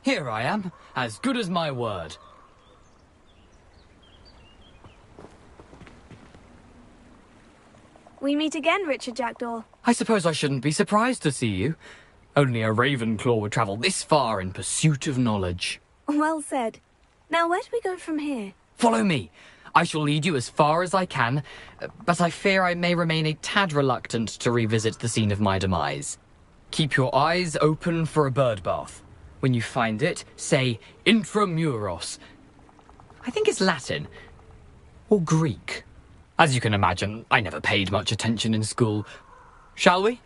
Here I am, as good as my word. We meet again, Richard Jackdaw. I suppose I shouldn't be surprised to see you. Only a Ravenclaw would travel this far in pursuit of knowledge. Well said. Now, where do we go from here? Follow me. I shall lead you as far as I can, but I fear I may remain a tad reluctant to revisit the scene of my demise. Keep your eyes open for a bird bath. When you find it, say intramuros. I think it's Latin. Or Greek. As you can imagine, I never paid much attention in school. Shall we?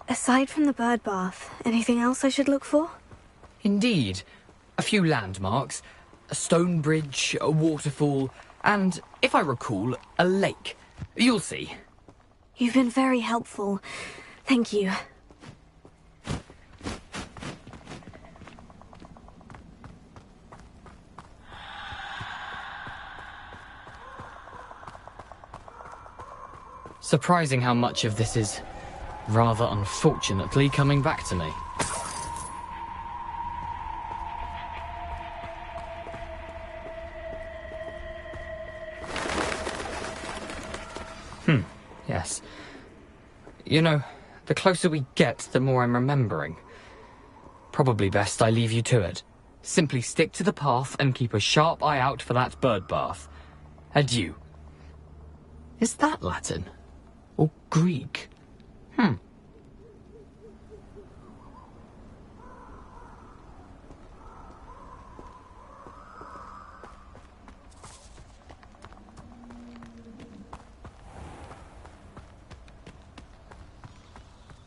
Aside from the bird bath, anything else I should look for? Indeed. A few landmarks. A stone bridge, a waterfall, and, if I recall, a lake. You'll see. You've been very helpful. Thank you. Surprising how much of this is, rather unfortunately, coming back to me. Yes. You know, the closer we get, the more I'm remembering. Probably best I leave you to it. Simply stick to the path and keep a sharp eye out for that bird bath. Adieu. Is that Latin? Or Greek?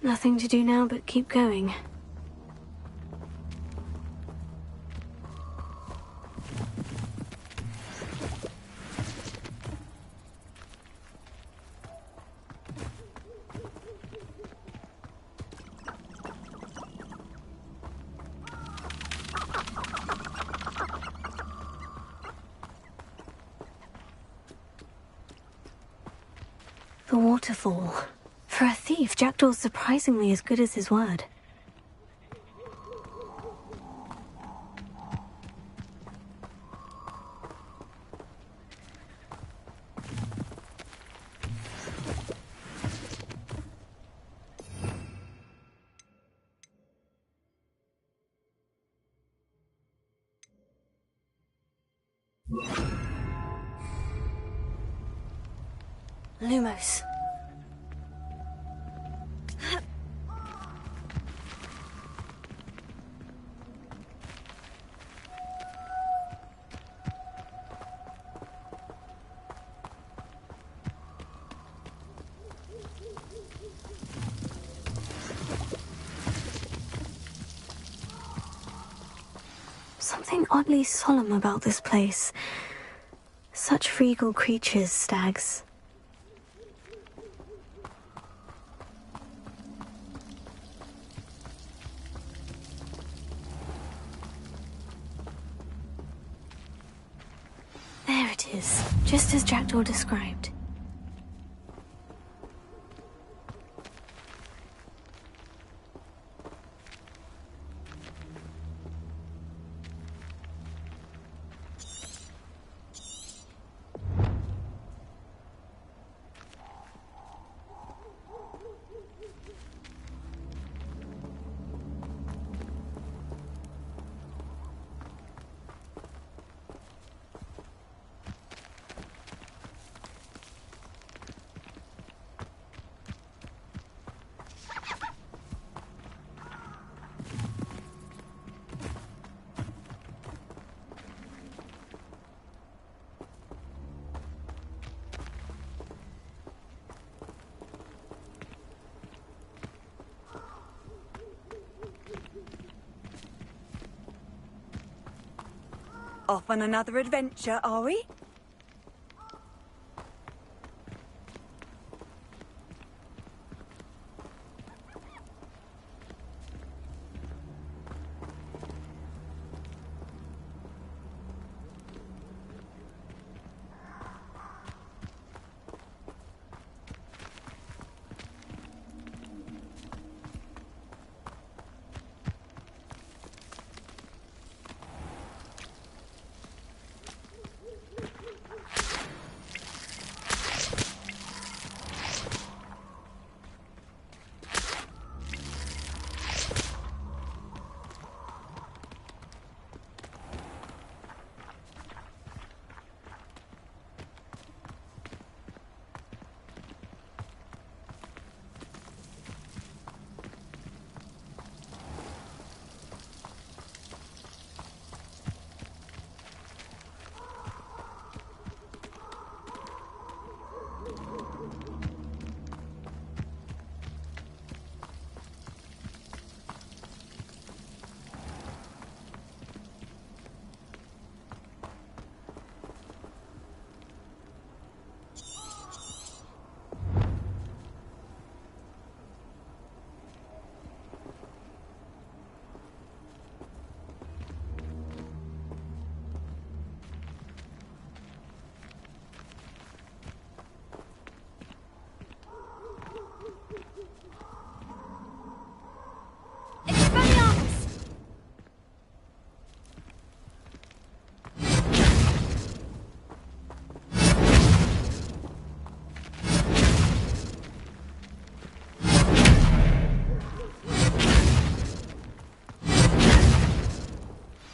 Nothing to do now but keep going. The waterfall. For a thief, Jackdaw's surprisingly as good as his word. Lumos. Something oddly solemn about this place. Such regal creatures, stags. There it is, just as Jackdaw described. Off on another adventure, are we?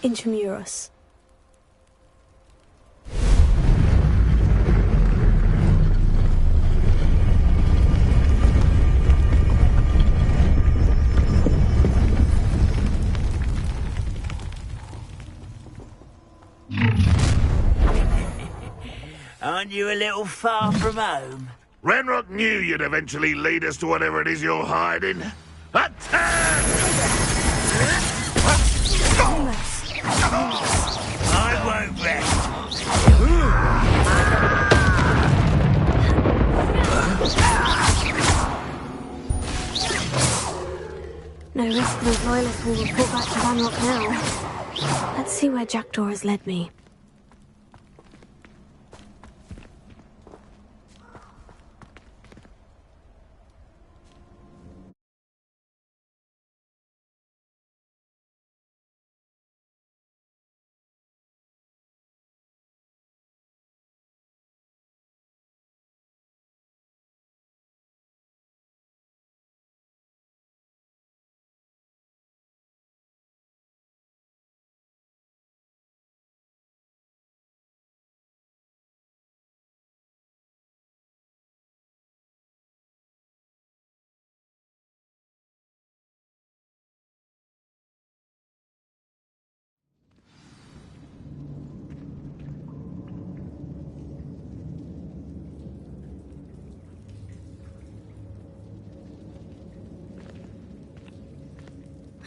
Intramuros. Aren't you a little far from home? Renrock knew you'd eventually lead us to whatever it is you're hiding. Attack! I won't rest. No risk those loyalists will report back to Ranrock now. Let's see where Jackdaw has led me.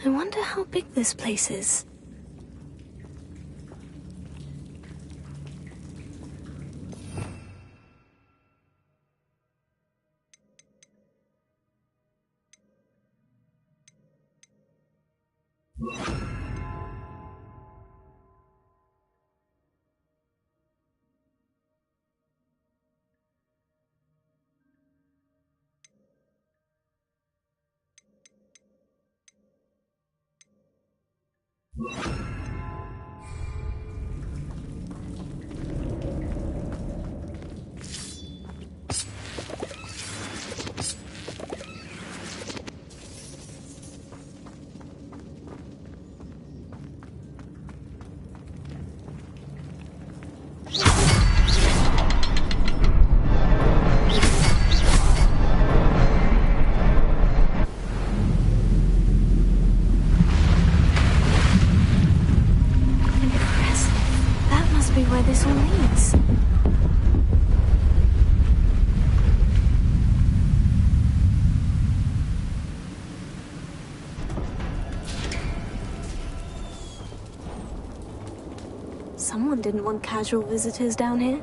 I wonder how big this place is. Where this all leads. Someone didn't want casual visitors down here.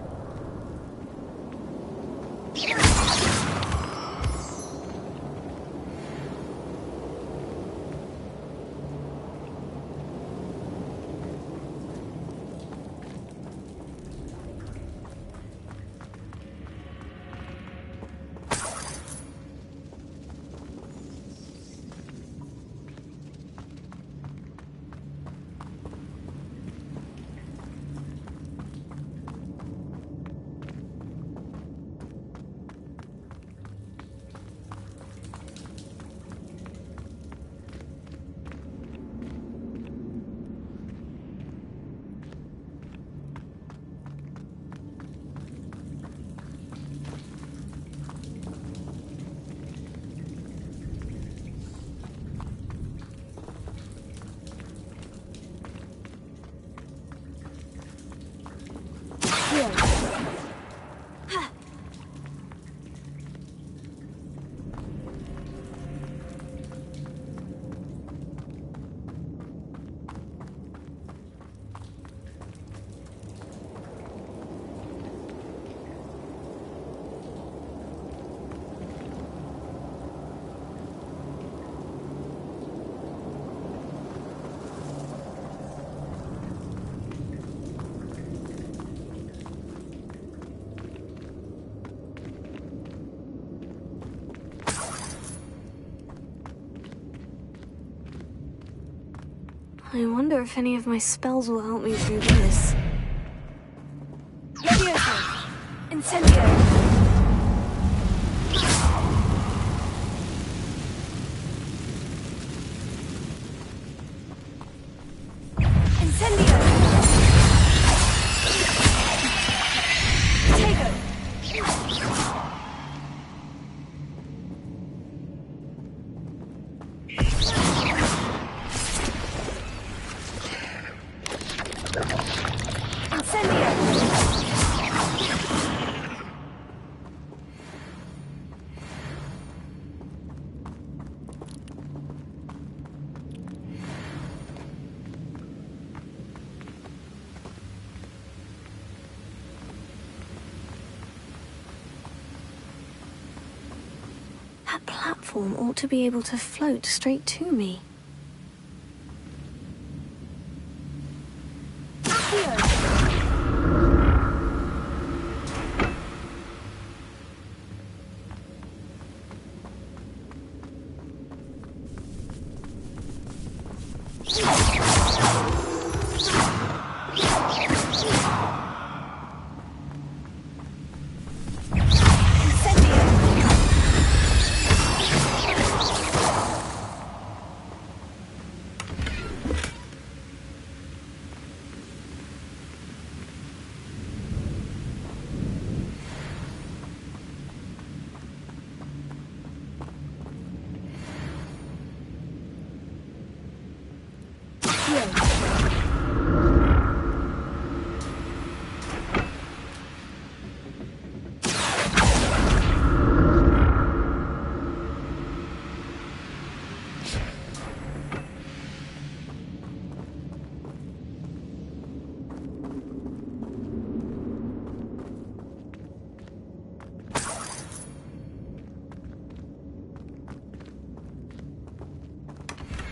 I wonder if any of my spells will help me through this. Leviosa! Incendio! Incendio! platform ought to be able to float straight to me.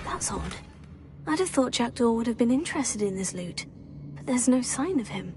That's odd. I'd have thought Jackdaw would have been interested in this loot, but there's no sign of him.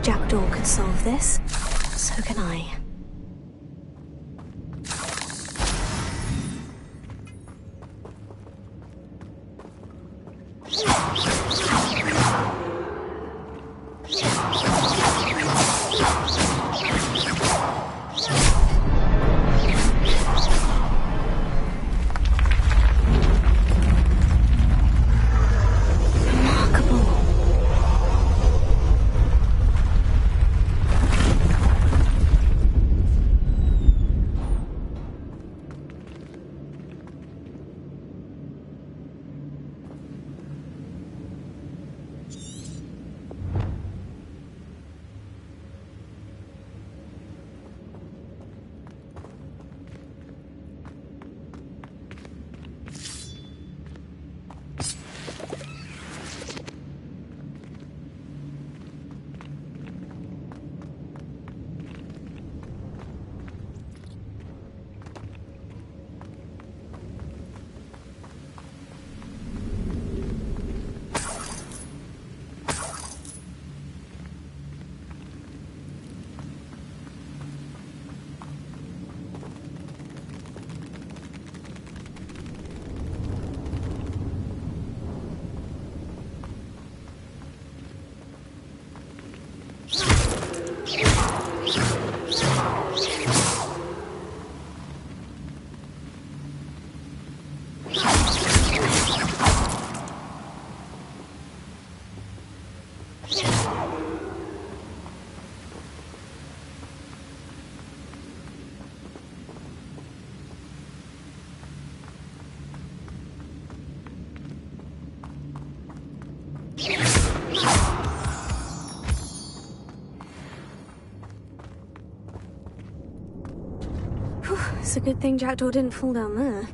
Jackdaw could solve this, so can I. It's a good thing Jackdaw didn't fall down there.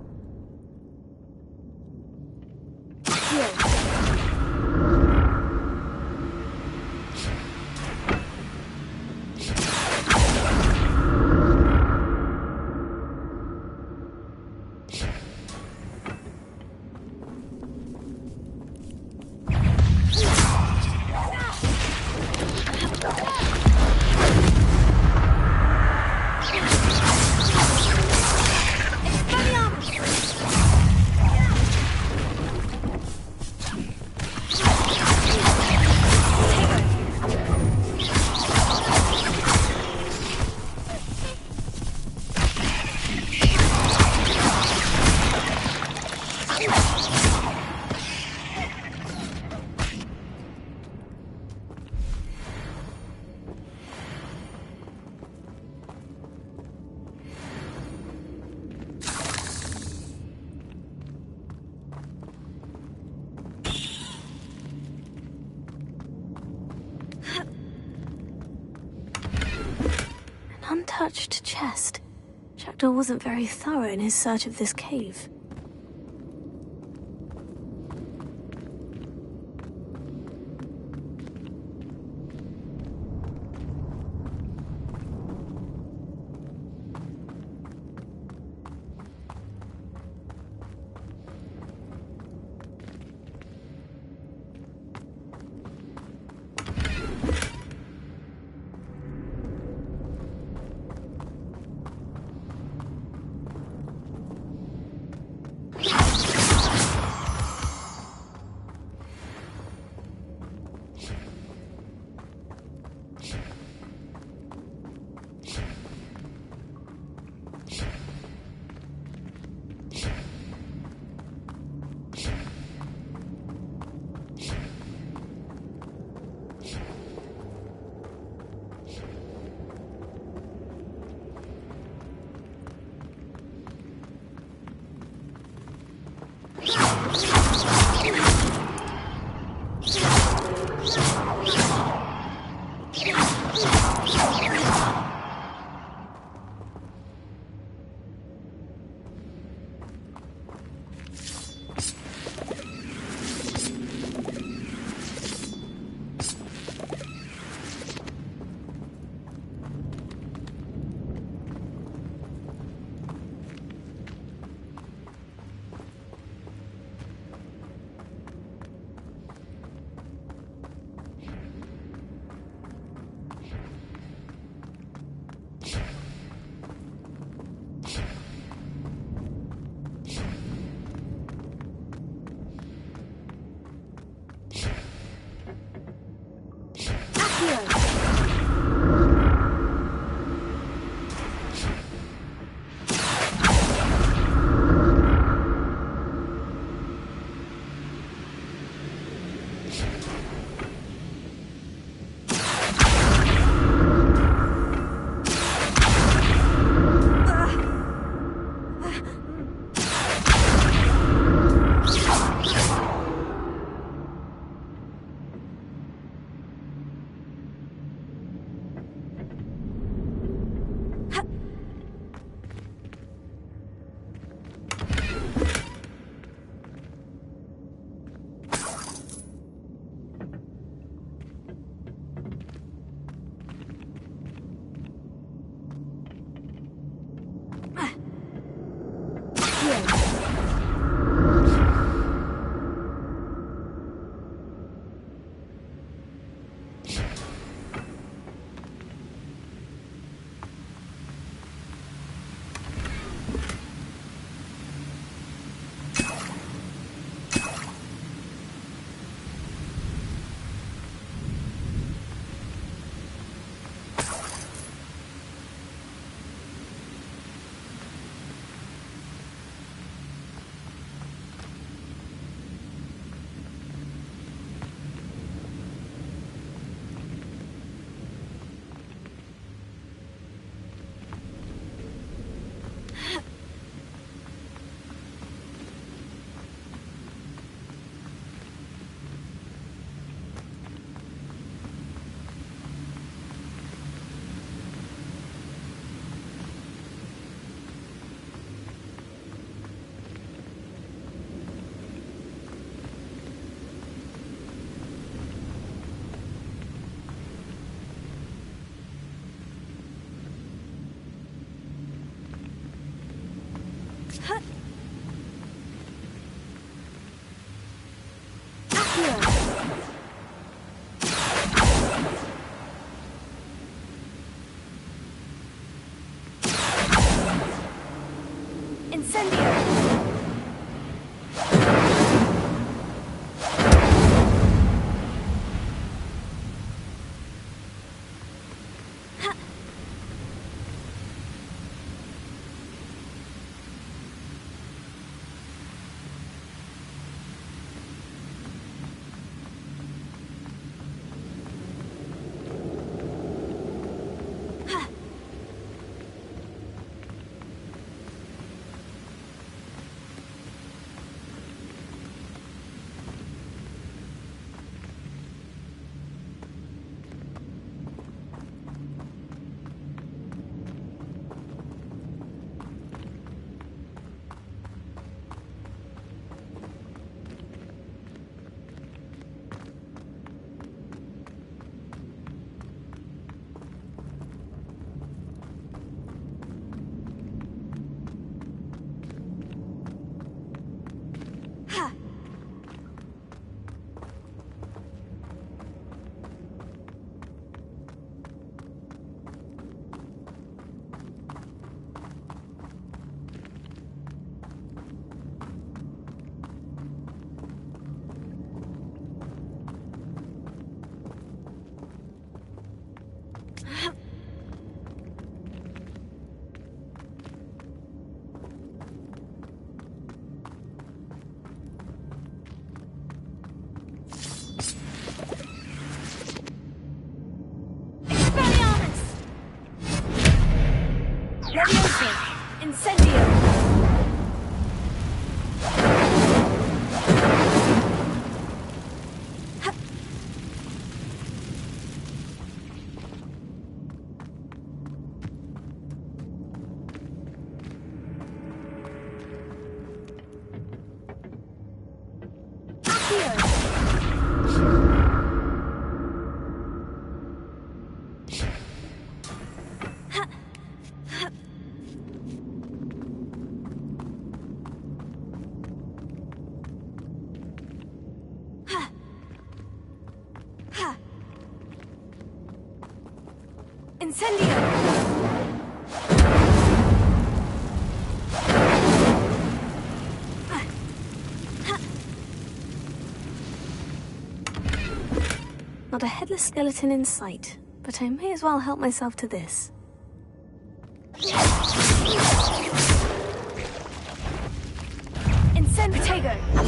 Untouched chest. Jackdaw wasn't very thorough in his search of this cave. Incendio! Incendio! Not a headless skeleton in sight, but I may as well help myself to this. Incendio!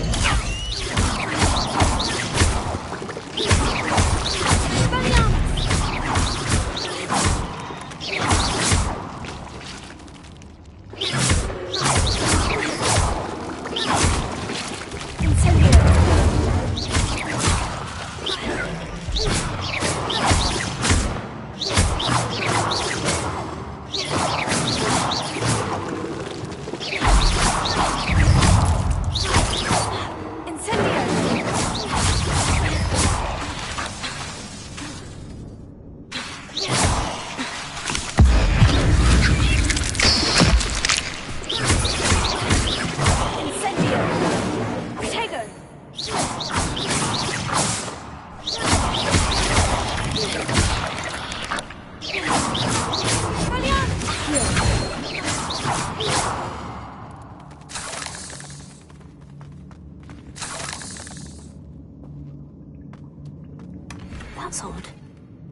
That's odd.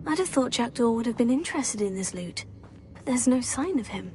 I'd have thought Jackdaw would have been interested in this loot, but there's no sign of him.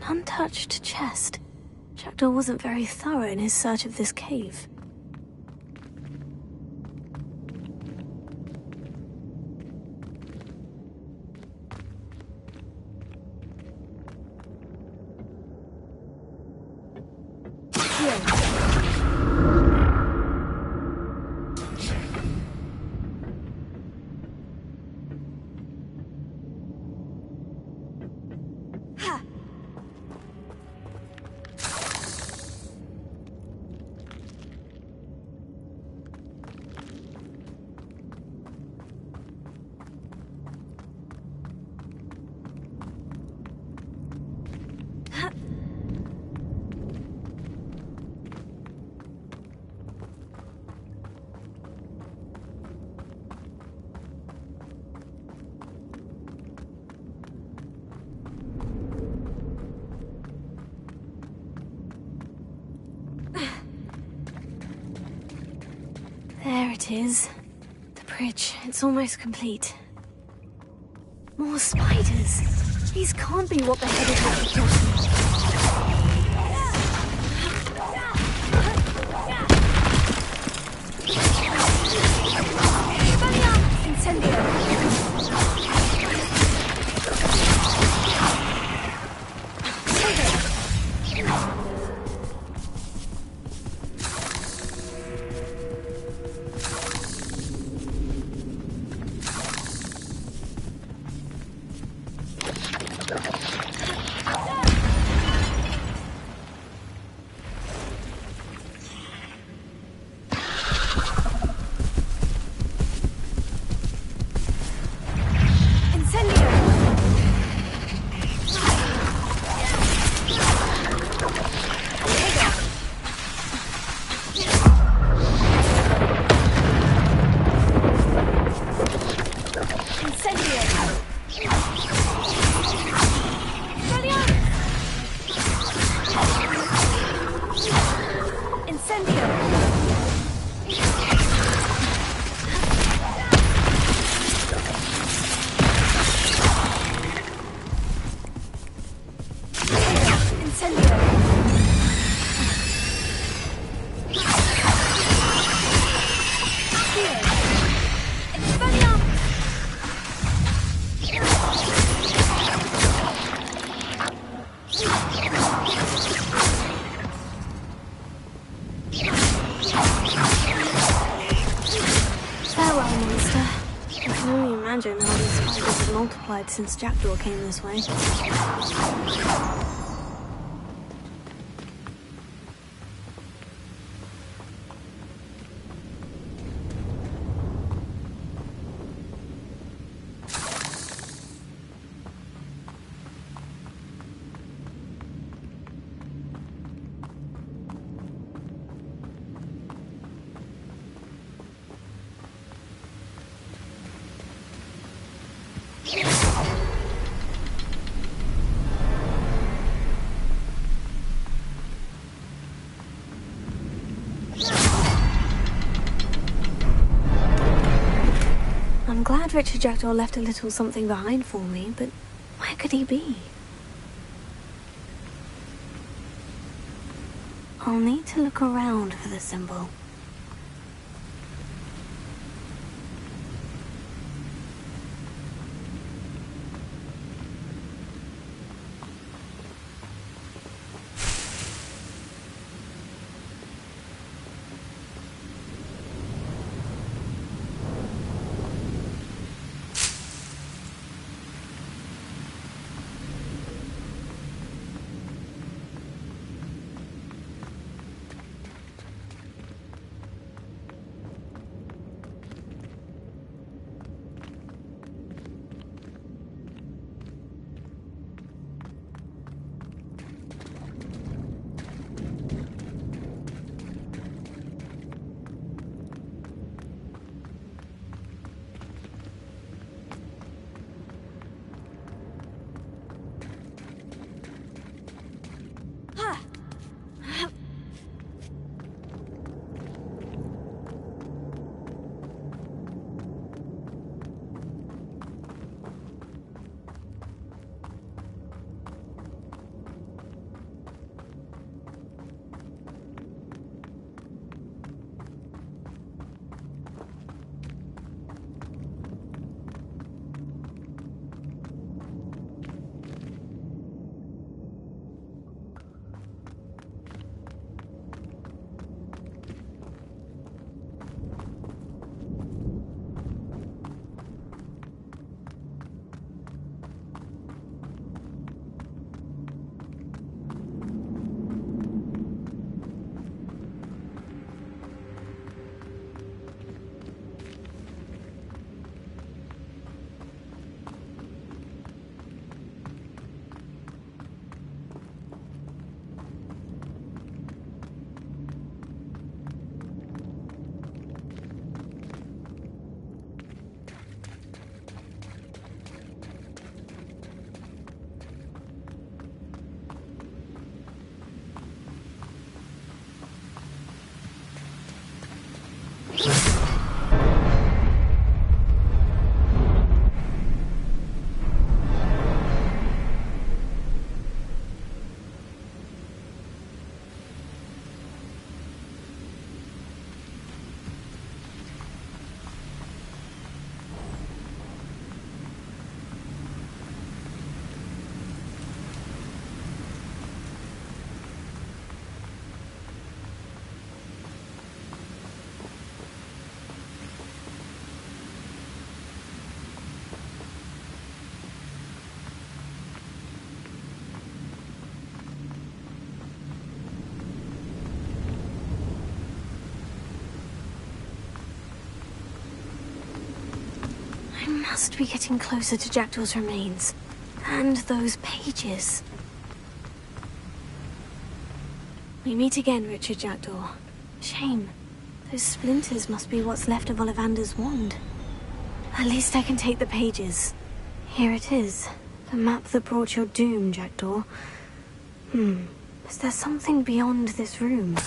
Untouched chest. Jackdaw wasn't very thorough in his search of this cave. it is. The bridge. It's almost complete. More spiders. These can't be what the head is looking for. Imagine how these spiders have multiplied since Jackdaw came this way. I'm glad Richard Jackdaw left a little something behind for me, but where could he be? I'll need to look around for the symbol. must be getting closer to Jackdaw's remains. And those pages. We meet again, Richard Jackdaw. Shame. Those splinters must be what's left of Ollivander's wand. At least I can take the pages. Here it is. The map that brought your doom, Jackdaw. Is there something beyond this room?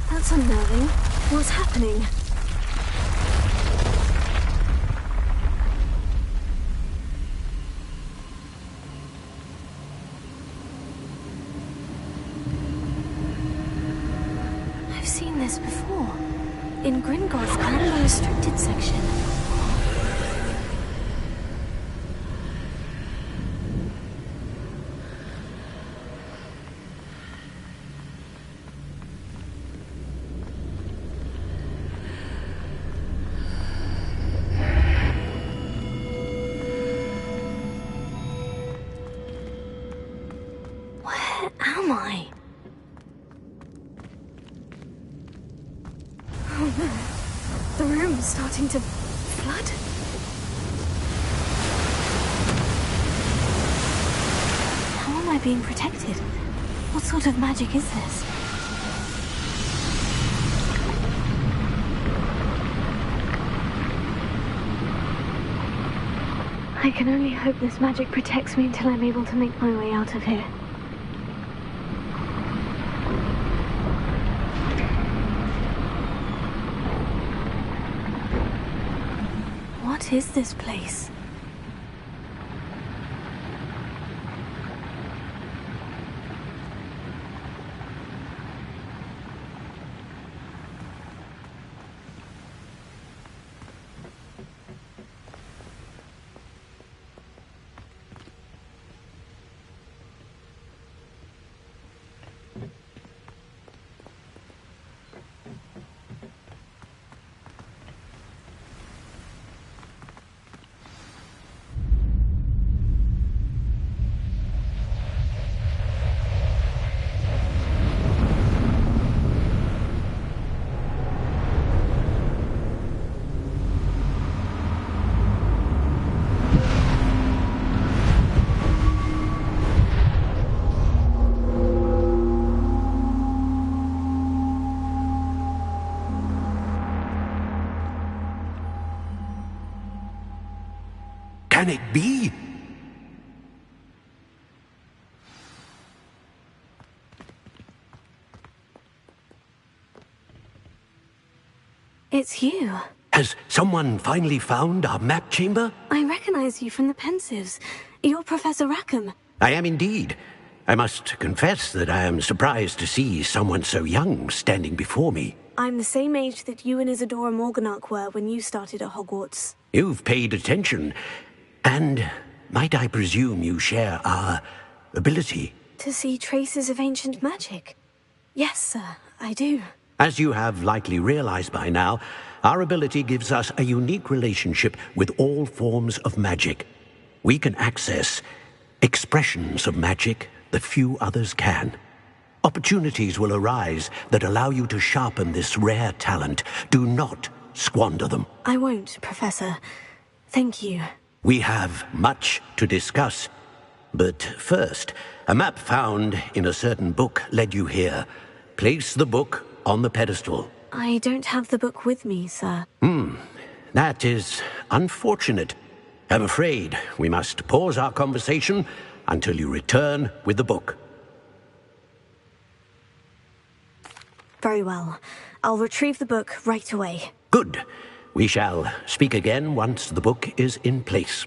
That's unnerving. What's happening? I've seen this before. In Gringotts' Animal Restricted section. The room is starting to flood. How am I being protected? What sort of magic is this? I can only hope this magic protects me until I'm able to make my way out of here. What is this place? Can it be? It's you. Has someone finally found our map chamber? I recognize you from the Pensives. You're Professor Rackham. I am indeed. I must confess that I am surprised to see someone so young standing before me. I'm the same age that you and Isadora Morganach were when you started at Hogwarts. You've paid attention. And might I presume you share our ability? To see traces of ancient magic? Yes, sir, I do. As you have likely realized by now, our ability gives us a unique relationship with all forms of magic. We can access expressions of magic that few others can. Opportunities will arise that allow you to sharpen this rare talent. Do not squander them. I won't, Professor. Thank you. We have much to discuss. But first, a map found in a certain book led you here. Place the book on the pedestal. I don't have the book with me, sir. That is unfortunate. I'm afraid we must pause our conversation until you return with the book. Very well. I'll retrieve the book right away. Good. We shall speak again once the book is in place.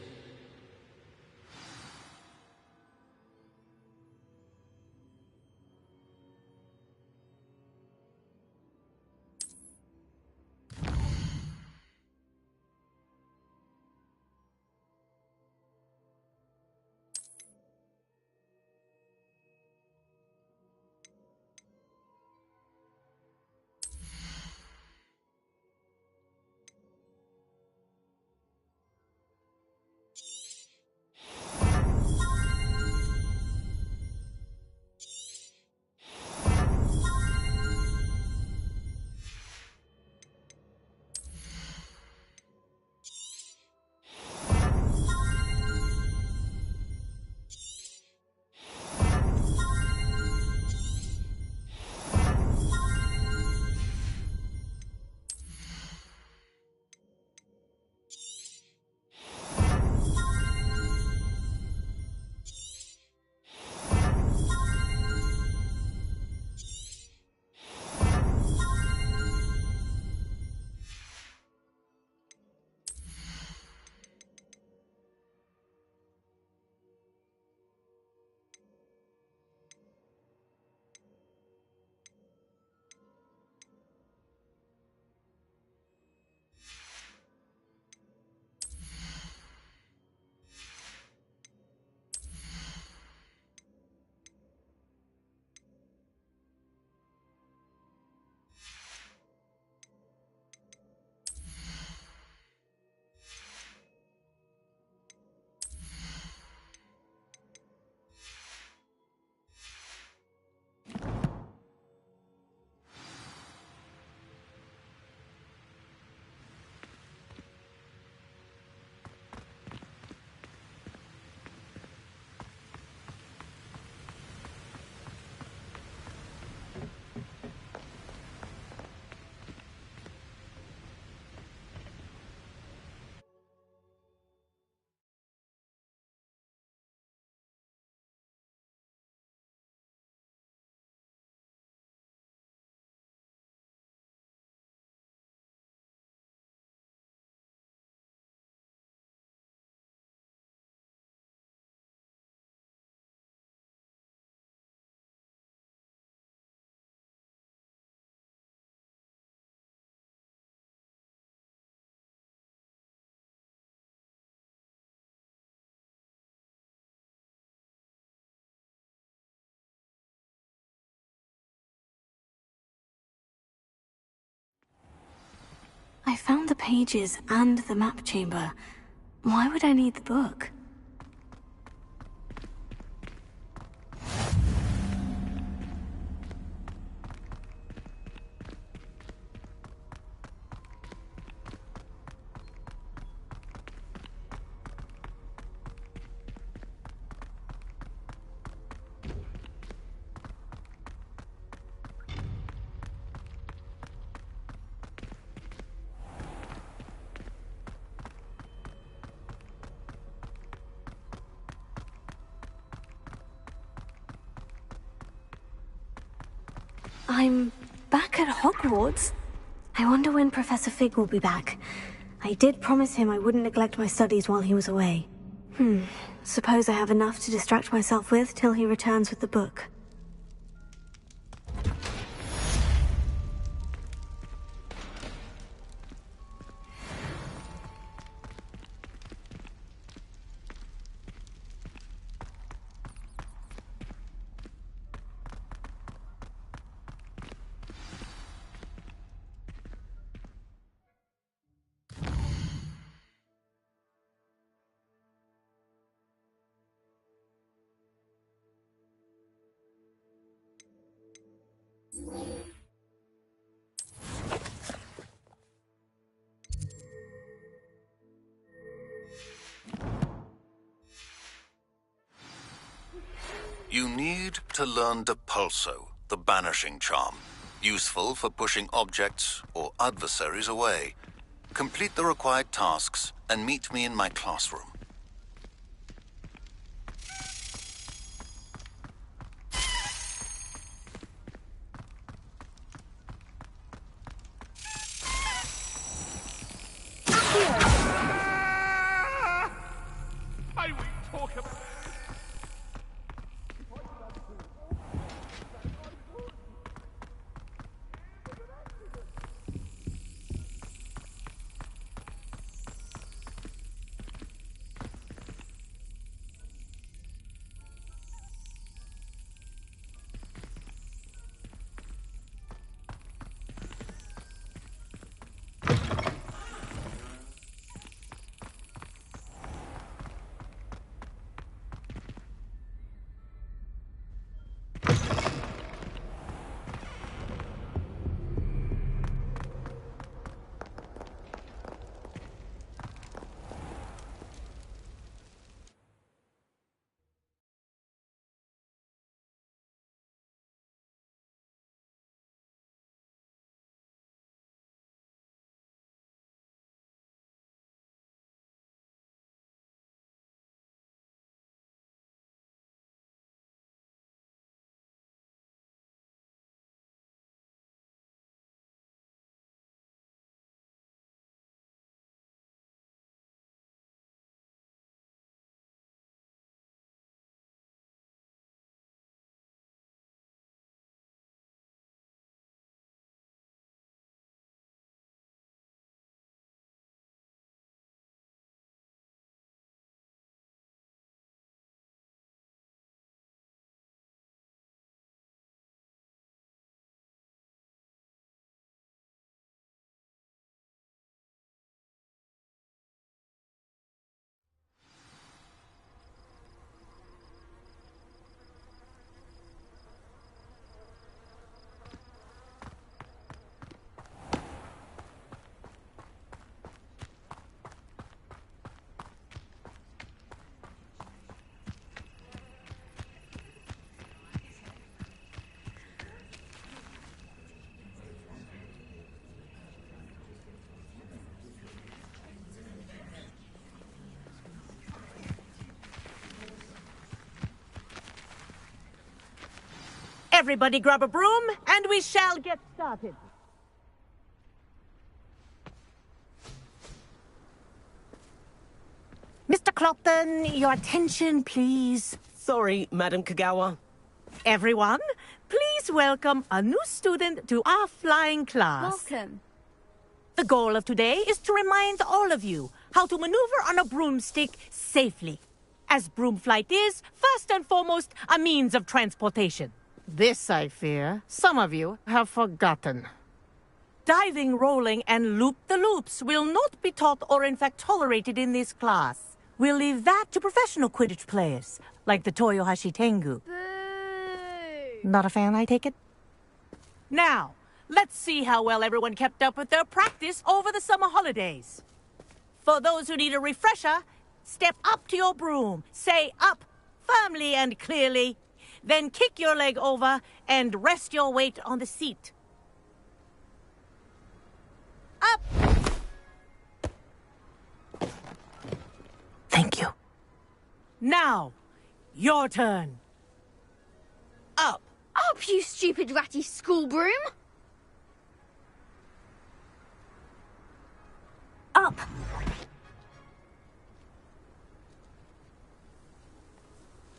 I found the pages and the map chamber. Why would I need the book? I'm back at Hogwarts. I wonder when Professor Fig will be back. I did promise him I wouldn't neglect my studies while he was away. Suppose I have enough to distract myself with till he returns with the book. You need to learn Depulso, the banishing charm, useful for pushing objects or adversaries away. Complete the required tasks and meet me in my classroom. I will talk about it. Everybody grab a broom, and we shall get started. Mr. Clopton, your attention, please. Sorry, Madam Kagawa. Everyone, please welcome a new student to our flying class. Welcome. The goal of today is to remind all of you how to maneuver on a broomstick safely, as broom flight is, first and foremost, a means of transportation. This, I fear, some of you have forgotten. Diving, rolling, and loop-the-loops will not be taught or in fact tolerated in this class. We'll leave that to professional Quidditch players, like the Toyohashi Tengu. Boo! Not a fan, I take it? Now, let's see how well everyone kept up with their practice over the summer holidays. For those who need a refresher, step up to your broom, say up firmly and clearly, then kick your leg over and rest your weight on the seat. Up! Thank you. Now, your turn. Up! Up, you stupid ratty school broom! Up!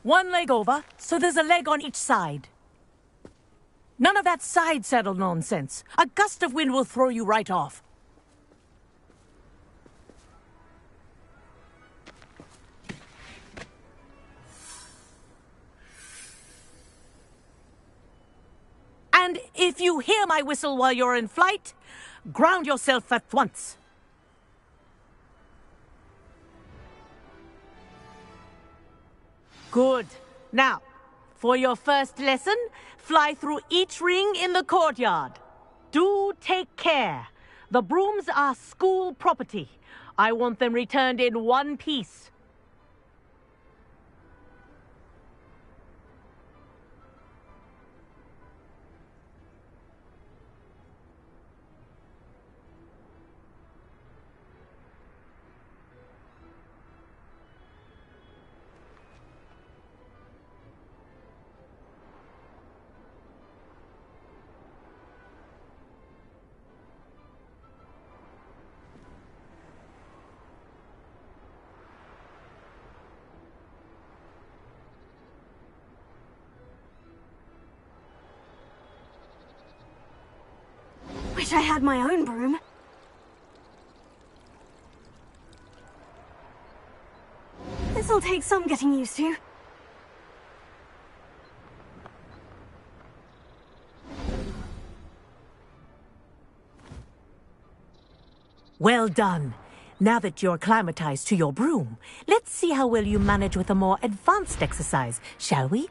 One leg over, so there's a leg on each side. None of that side saddle nonsense. A gust of wind will throw you right off. And if you hear my whistle while you're in flight, ground yourself at once. Good. Now, for your first lesson, fly through each ring in the courtyard. Do take care. The brooms are school property. I want them returned in one piece. Wish I had my own broom. This'll take some getting used to. Well done. Now that you're acclimatized to your broom, let's see how well you manage with a more advanced exercise, shall we?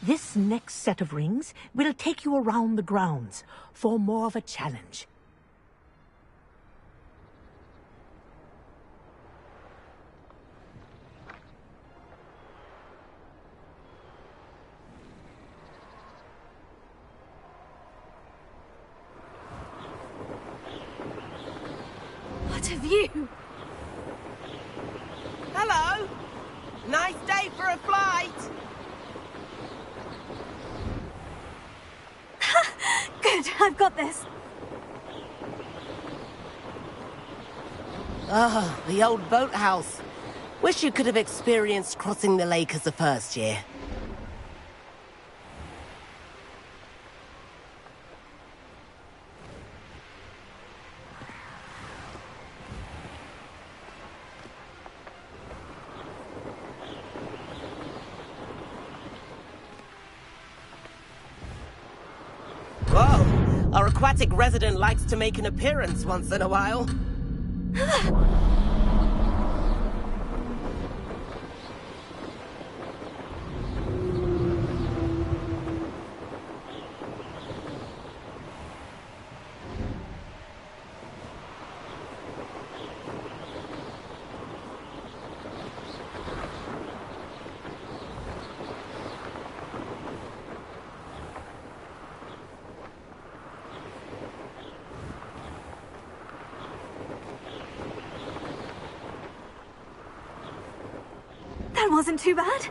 This next set of rings will take you around the grounds for more of a challenge. What a view! Hello! Nice day for a flight! Good, I've got this. Ah, the old boathouse. Wish you could have experienced crossing the lake as the first year. Whoa! Our aquatic resident likes to make an appearance once in a while. That wasn't too bad.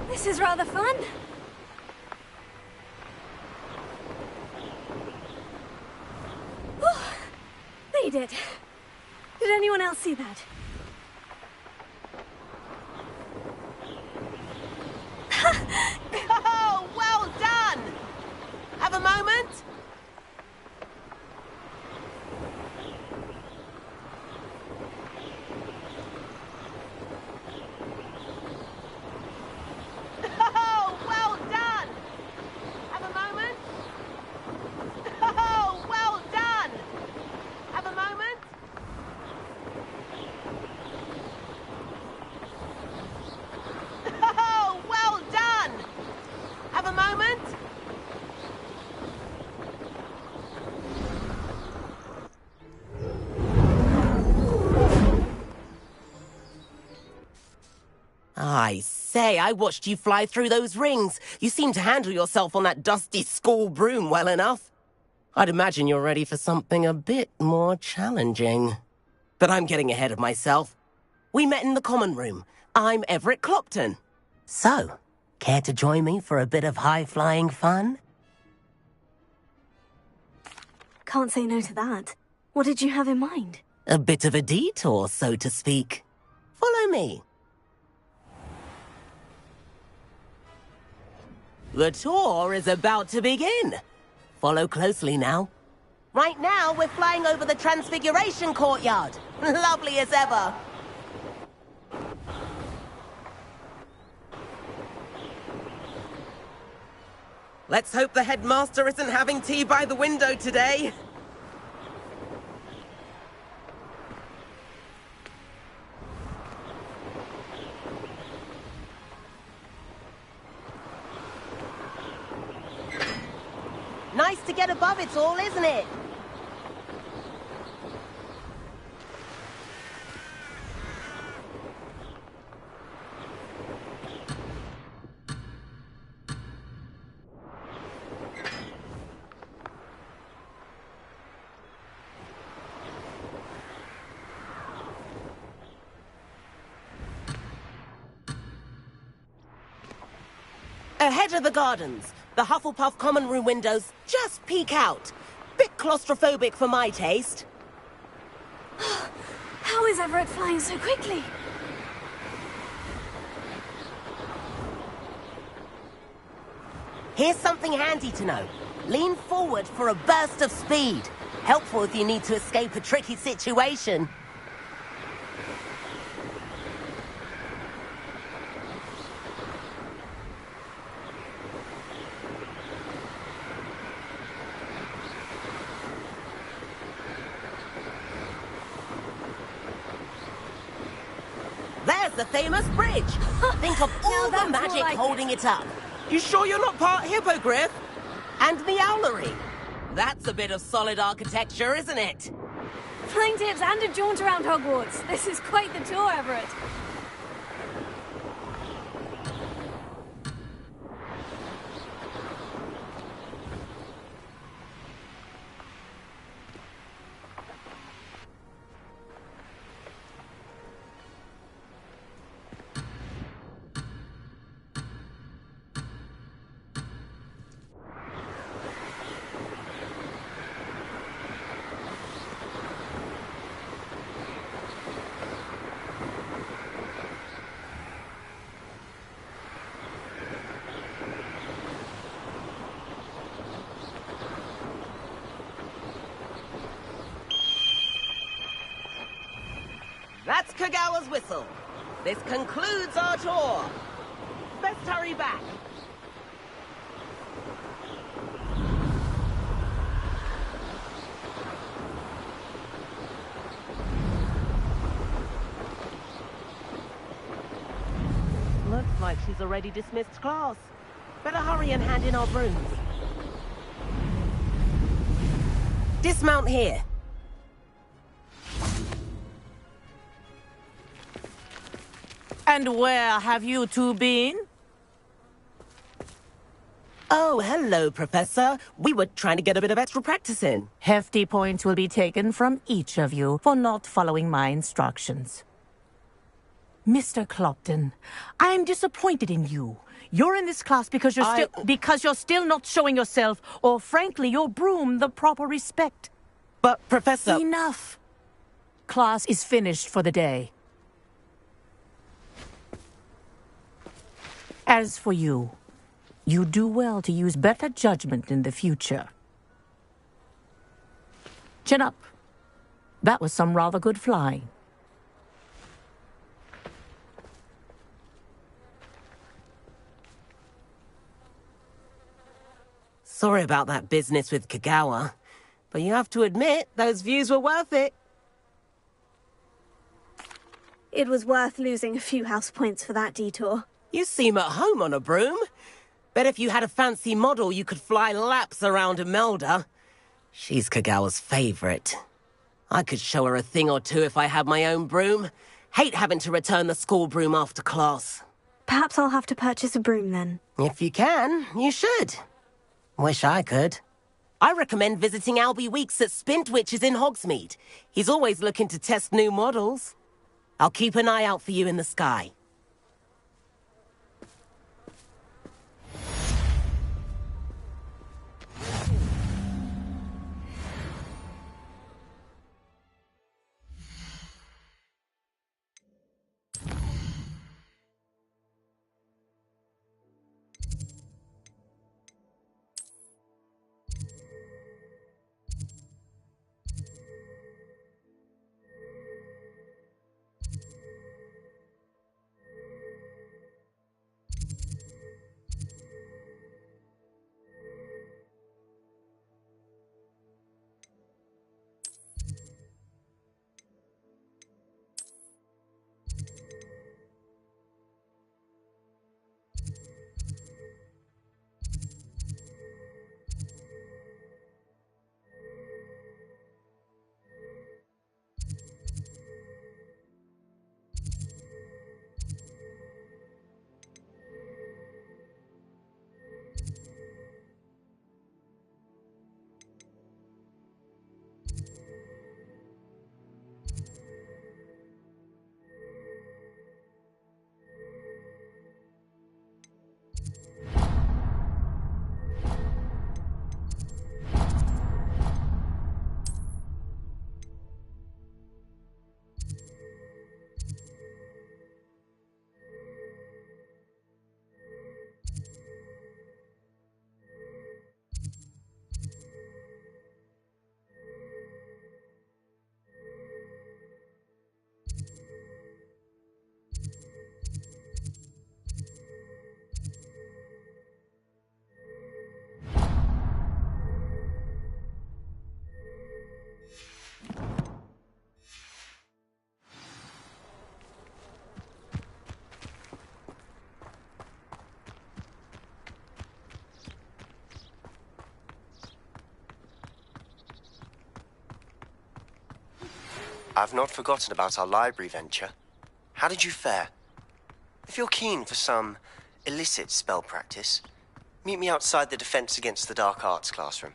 This is rather fun. They did. Did anyone else see that? Oh, well done! Have a moment? Oh, well done! Have a moment? Oh, well done! Have a moment? say, I watched you fly through those rings. You seem to handle yourself on that dusty school broom well enough. I'd imagine you're ready for something a bit more challenging. But I'm getting ahead of myself. We met in the common room. I'm Everett Clopton. So, care to join me for a bit of high-flying fun? Can't say no to that. What did you have in mind? A bit of a detour, so to speak. Follow me. The tour is about to begin. Follow closely now. Right now, we're flying over the Transfiguration Courtyard. Lovely as ever. Let's hope the headmaster isn't having tea by the window today. Nice to get above it all, isn't it? Ahead of the gardens. The Hufflepuff common room windows just peek out. Bit claustrophobic for my taste. How is Everett flying so quickly? Here's something handy to know. Lean forward for a burst of speed. Helpful if you need to escape a tricky situation. There's the famous bridge. Think of all the magic holding it up. You sure you're not part hippogriff? And the owlery. That's a bit of solid architecture, isn't it? Flying tips and a jaunt around Hogwarts. This is quite the tour, Everett. That's Kagawa's whistle. This concludes our tour. Best hurry back. Looks like she's already dismissed class. Better hurry and hand in our brooms. Dismount here. And where have you two been? Oh, hello, Professor. We were trying to get a bit of extra practice in. Hefty points will be taken from each of you for not following my instructions. Mr. Clopton, I'm disappointed in you. You're in this class because you're still not showing yourself, or frankly, your broom, the proper respect. But, Professor... Enough. Class is finished for the day. As for you, you do well to use better judgment in the future. Chin up. That was some rather good flying. Sorry about that business with Kagawa, but you have to admit, those views were worth it. It was worth losing a few house points for that detour. You seem at home on a broom. Bet if you had a fancy model, you could fly laps around Imelda. She's Kagawa's favorite. I could show her a thing or two if I had my own broom. Hate having to return the school broom after class. Perhaps I'll have to purchase a broom then. If you can, you should. Wish I could. I recommend visiting Albie Weeks at Spintwitches in Hogsmeade. He's always looking to test new models. I'll keep an eye out for you in the sky. I've not forgotten about our library venture. How did you fare? If you're keen for some illicit spell practice, meet me outside the Defense Against the Dark Arts classroom.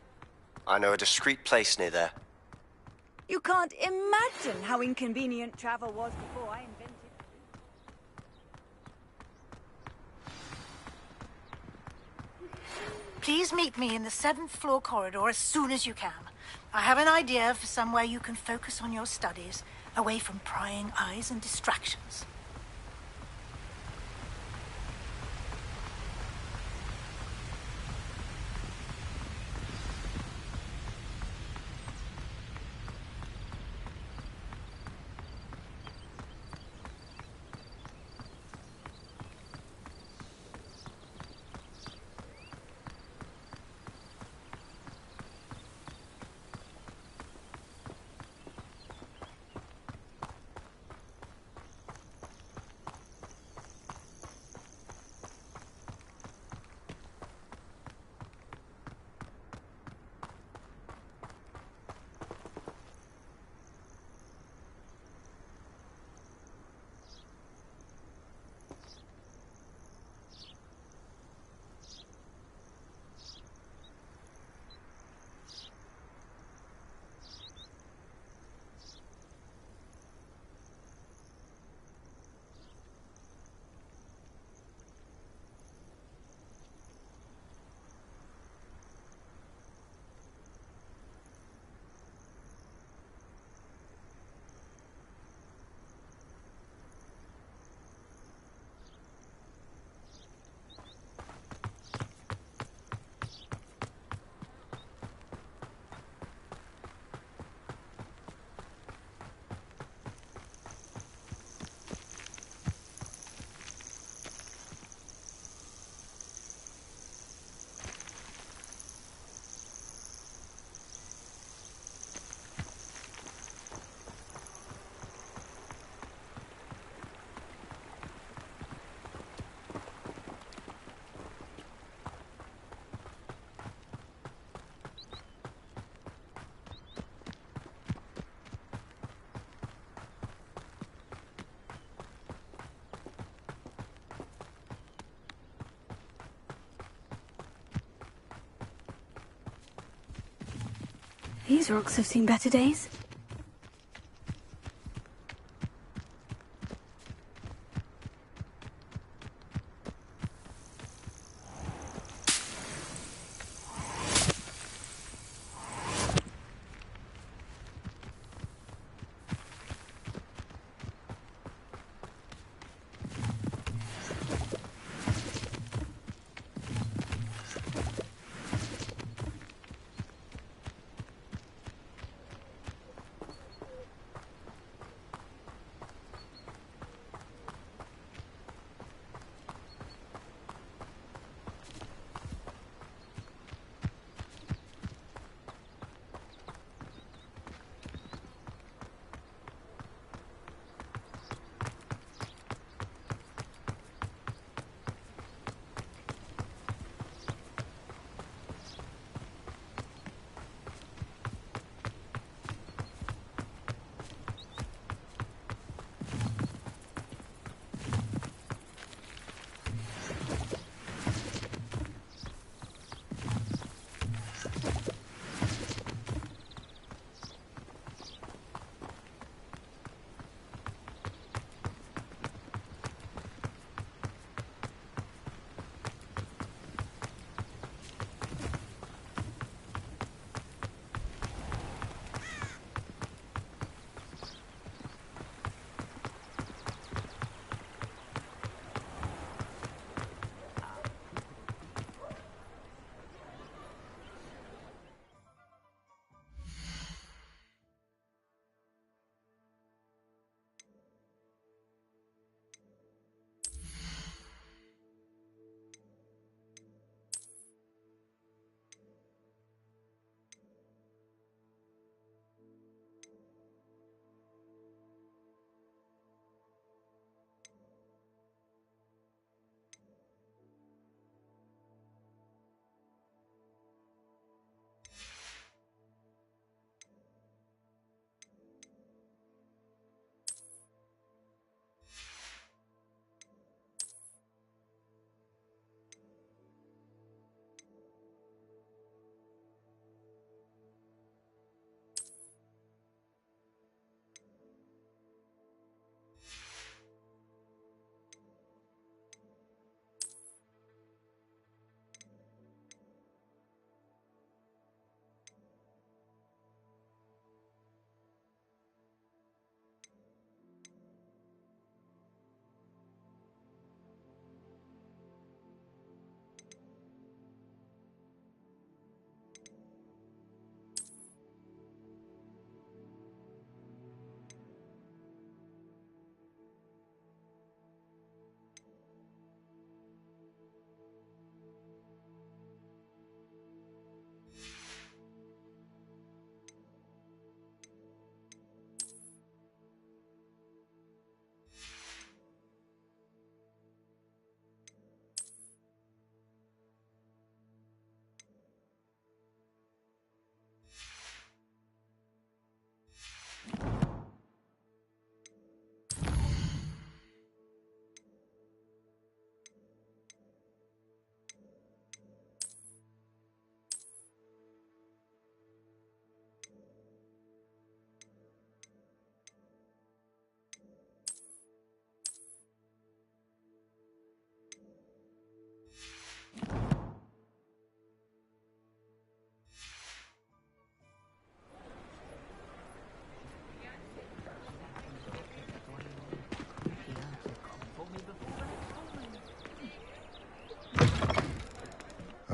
I know a discreet place near there. You can't imagine how inconvenient travel was before I invented... Please meet me in the 7th floor corridor as soon as you can. I have an idea for somewhere you can focus on your studies, away from prying eyes and distractions. These rocks have seen better days.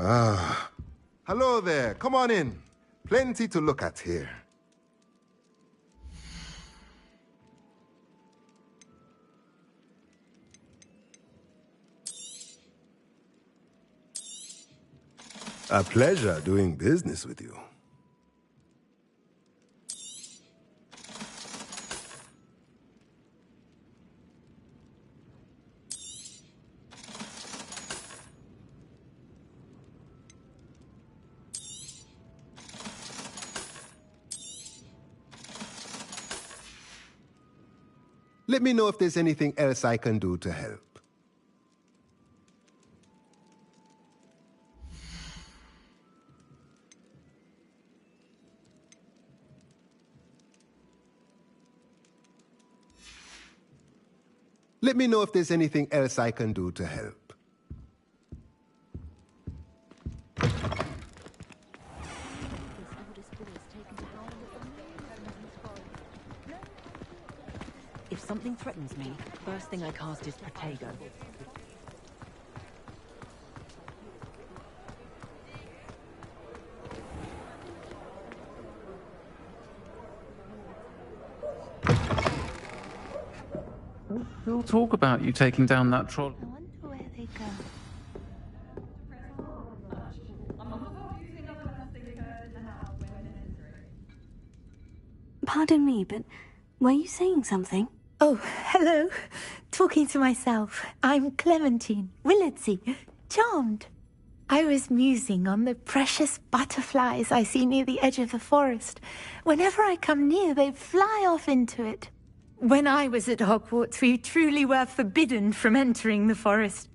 Ah. Hello there. Come on in. Plenty to look at here. A pleasure doing business with you. Let me know if there's anything else I can do to help. Let me know if there's anything else I can do to help. If something threatens me, first thing I cast is Protego. We'll talk about you taking down that troll. I wonder where they go. Pardon me, but were you saying something? Oh, hello. Talking to myself. I'm Clementine, Willardsey, charmed. I was musing on the precious butterflies I see near the edge of the forest. Whenever I come near, they fly off into it. When I was at Hogwarts, we truly were forbidden from entering the forest.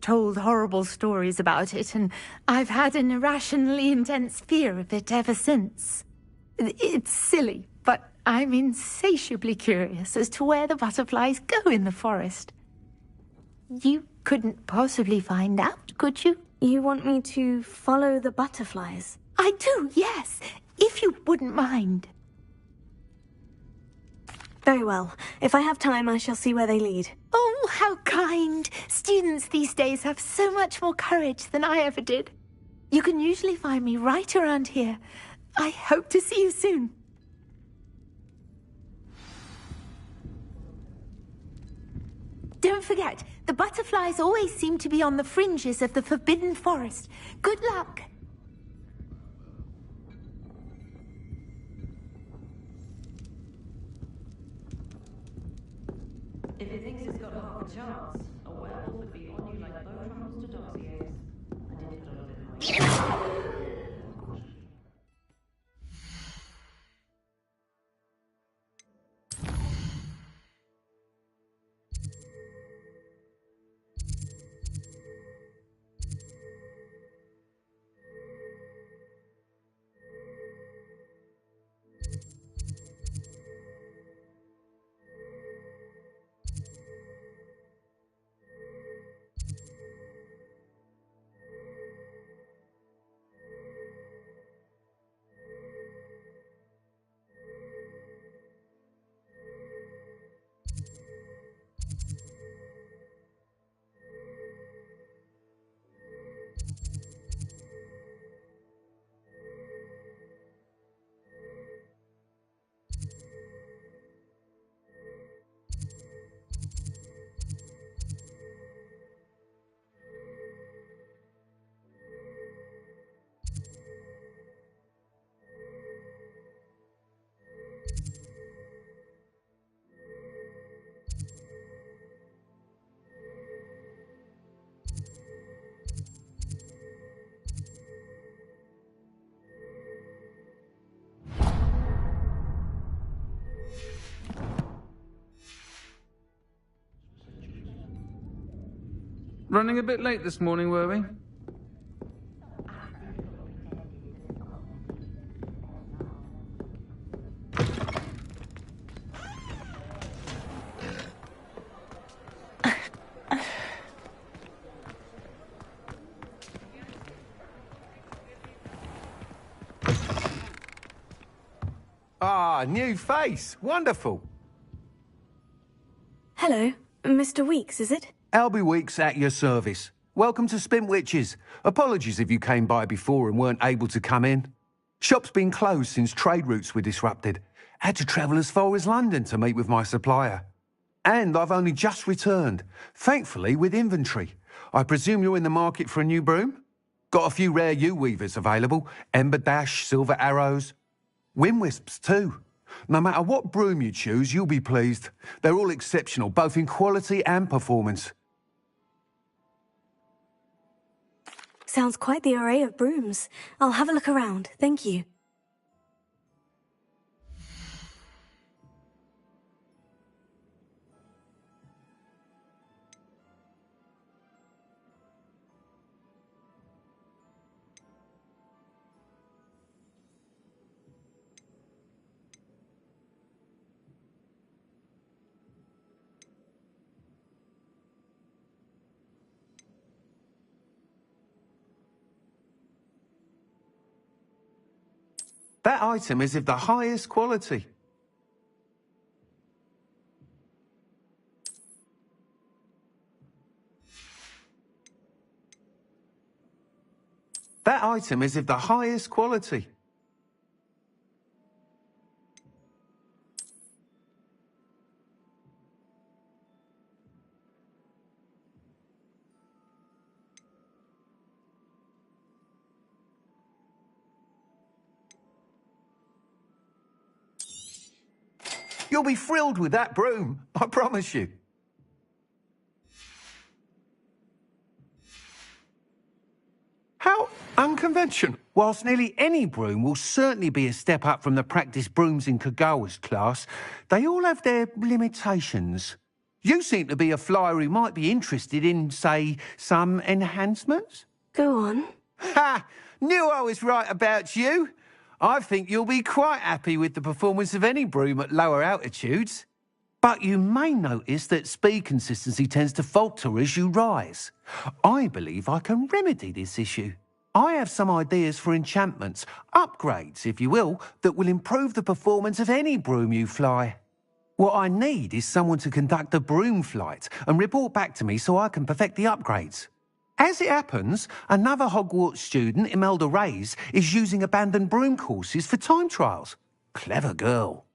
Told horrible stories about it, and I've had an irrationally intense fear of it ever since. It's silly, but I'm insatiably curious as to where the butterflies go in the forest. You couldn't possibly find out, could you? You want me to follow the butterflies? I do, yes, if you wouldn't mind. Very well. If I have time, I shall see where they lead. Oh, how kind. Students these days have so much more courage than I ever did. You can usually find me right around here. I hope to see you soon. Don't forget, the butterflies always seem to be on the fringes of the Forbidden Forest. Good luck. If he thinks it's got half a chance, a werewolf would be on you like bow trumpets to dog's ears. I did put a little in my Running a bit late this morning, were we? Ah, new face. Wonderful. Hello, Mr. Weeks, is it? Albie Weeks at your service. Welcome to Spintwitches. Apologies if you came by before and weren't able to come in. Shop's been closed since trade routes were disrupted. Had to travel as far as London to meet with my supplier. And I've only just returned, thankfully with inventory. I presume you're in the market for a new broom? Got a few rare U-weavers available. Ember Dash, Silver Arrows. Wind Wisps too. No matter what broom you choose, you'll be pleased. They're all exceptional, both in quality and performance. Sounds quite the array of brooms. I'll have a look around, thank you. That item is of the highest quality. That item is of the highest quality. You'll be thrilled with that broom, I promise you. How unconventional. Whilst nearly any broom will certainly be a step up from the practice brooms in Kagawa's class, they all have their limitations. You seem to be a flyer who might be interested in, say, some enhancements? Go on. Ha! Knew I was right about you. I think you'll be quite happy with the performance of any broom at lower altitudes. But you may notice that speed consistency tends to falter as you rise. I believe I can remedy this issue. I have some ideas for enchantments, upgrades, if you will, that will improve the performance of any broom you fly. What I need is someone to conduct a broom flight and report back to me so I can perfect the upgrades. As it happens, another Hogwarts student, Imelda Reyes, is using abandoned broom courses for time trials. Clever girl.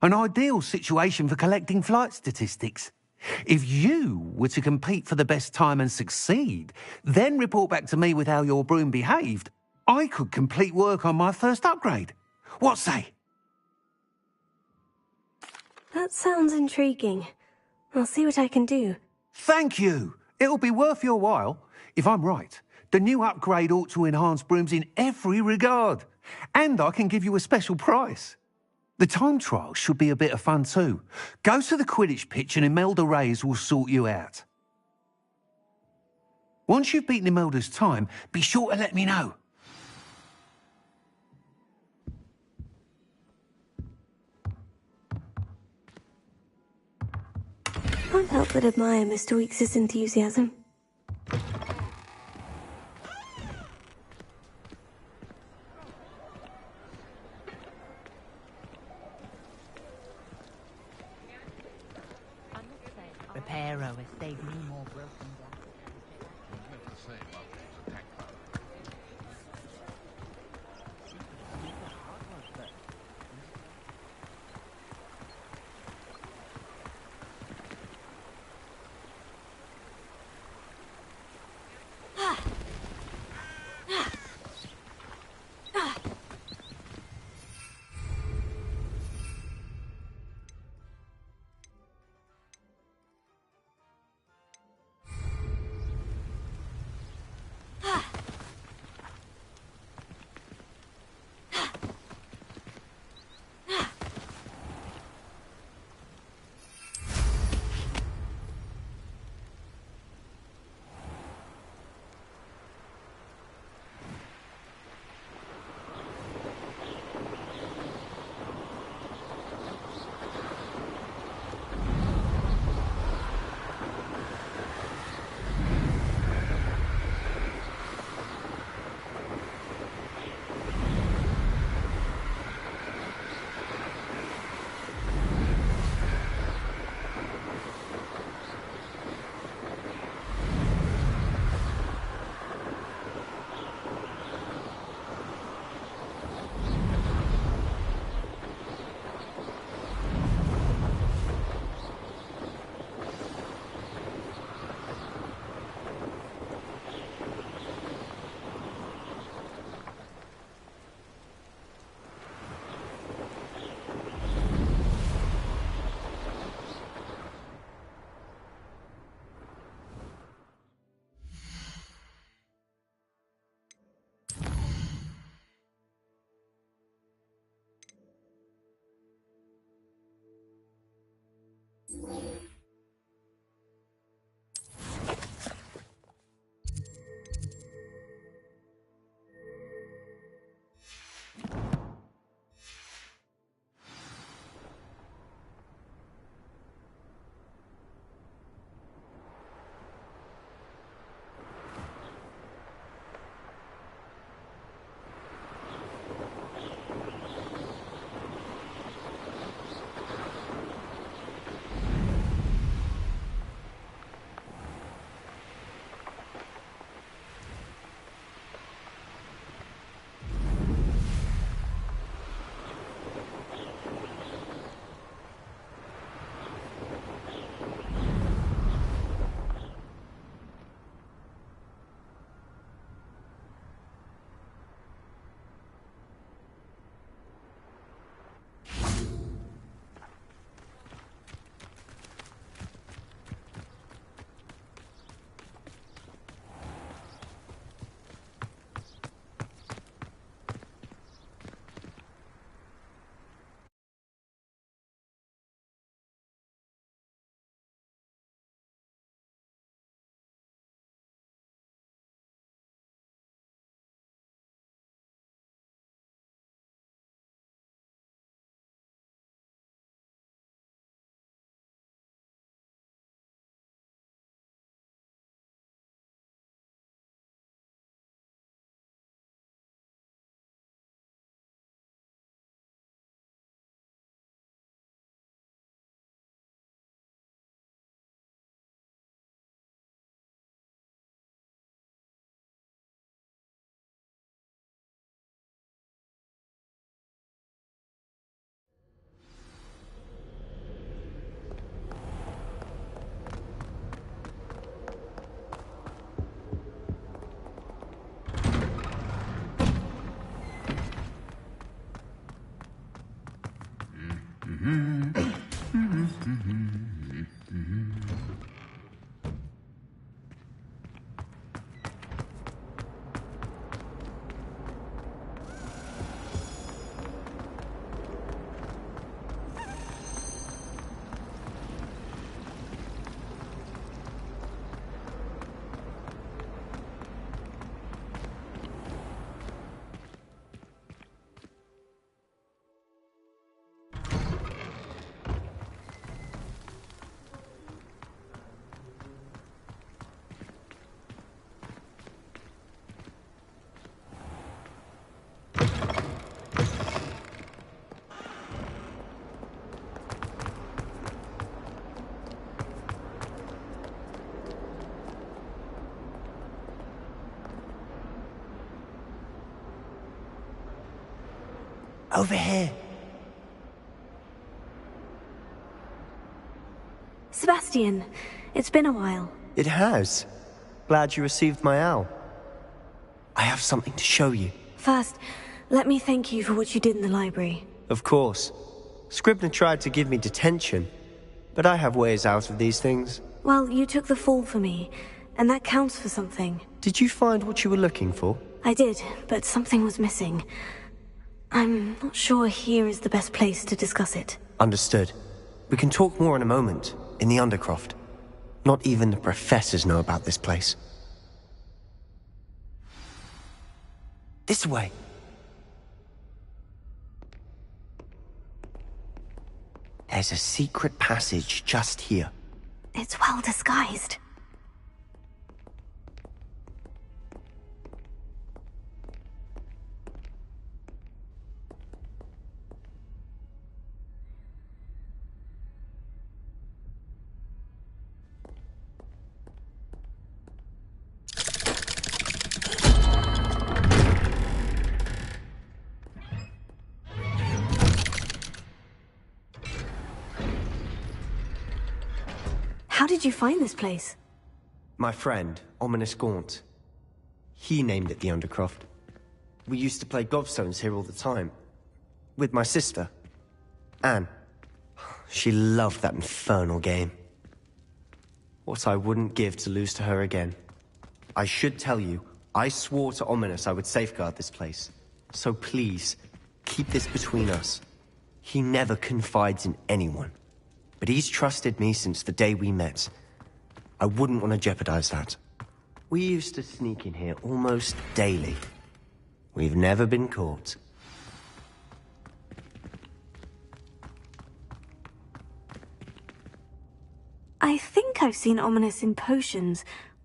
An ideal situation for collecting flight statistics. If you were to compete for the best time and succeed, then report back to me with how your broom behaved, I could complete work on my first upgrade. What say? That sounds intriguing. I'll see what I can do. Thank you. It'll be worth your while. If I'm right, the new upgrade ought to enhance brooms in every regard. And I can give you a special price. The time trial should be a bit of fun too. Go to the Quidditch pitch and Imelda Reyes will sort you out. Once you've beaten Imelda's time, be sure to let me know. Can't help but admire Mr. Weekes' enthusiasm. Reparo has saved me more broken glass. Over here. Sebastian, it's been a while. It has. Glad you received my owl. I have something to show you. First, let me thank you for what you did in the library. Of course. Scribner tried to give me detention, but I have ways out of these things. Well, you took the fall for me, and that counts for something. Did you find what you were looking for? I did, but something was missing. I'm not sure here is the best place to discuss it. Understood. We can talk more in a moment, in the Undercroft. Not even the professors know about this place. This way. There's a secret passage just here. It's well disguised. How did you find this place? My friend, Ominous Gaunt. He named it the Undercroft. We used to play gobstones here all the time. With my sister, Anne. She loved that infernal game. What I wouldn't give to lose to her again. I should tell you, I swore to Ominous I would safeguard this place. So please, keep this between us. He never confides in anyone. But he's trusted me since the day we met. I wouldn't want to jeopardize that. We used to sneak in here almost daily. We've never been caught. I think I've seen Ominous in potions.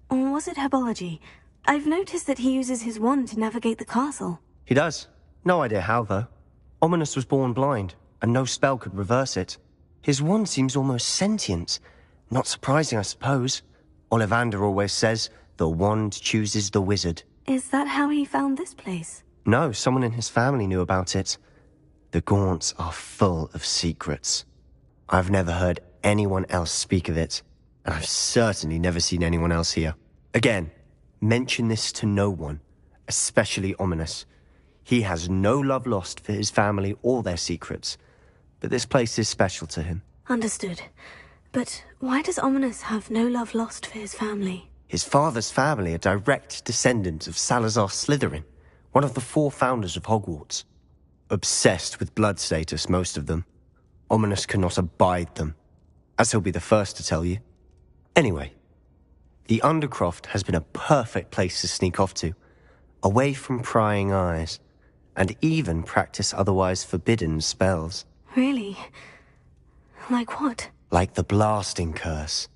Or was it herbology? I've noticed that he uses his wand to navigate the castle. He does. No idea how, though. Ominous was born blind, and no spell could reverse it. His wand seems almost sentient. Not surprising, I suppose. Ollivander always says, the wand chooses the wizard. Is that how he found this place? No, someone in his family knew about it. The Gaunts are full of secrets. I've never heard anyone else speak of it, and I've certainly never seen anyone else here. Again, mention this to no one, especially Ominous. He has no love lost for his family or their secrets. But this place is special to him. Understood. But why does Ominous have no love lost for his family? His father's family are direct descendants of Salazar Slytherin, one of the 4 founders of Hogwarts. Obsessed with blood status, most of them. Ominous cannot abide them, as he'll be the first to tell you. Anyway, the Undercroft has been a perfect place to sneak off to, away from prying eyes, and even practice otherwise forbidden spells. Really? Like what? Like the blasting curse.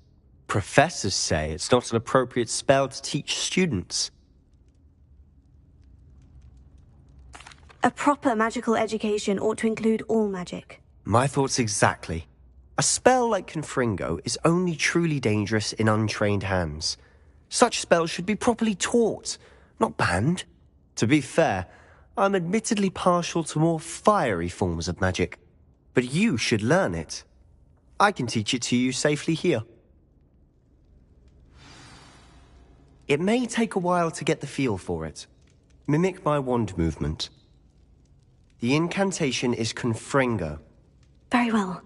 Professors say it's not an appropriate spell to teach students. A proper magical education ought to include all magic. My thoughts exactly. A spell like Confringo is only truly dangerous in untrained hands. Such spells should be properly taught, not banned. To be fair, I'm admittedly partial to more fiery forms of magic. But you should learn it. I can teach it to you safely here. It may take a while to get the feel for it. Mimic my wand movement. The incantation is Confringo. Very well.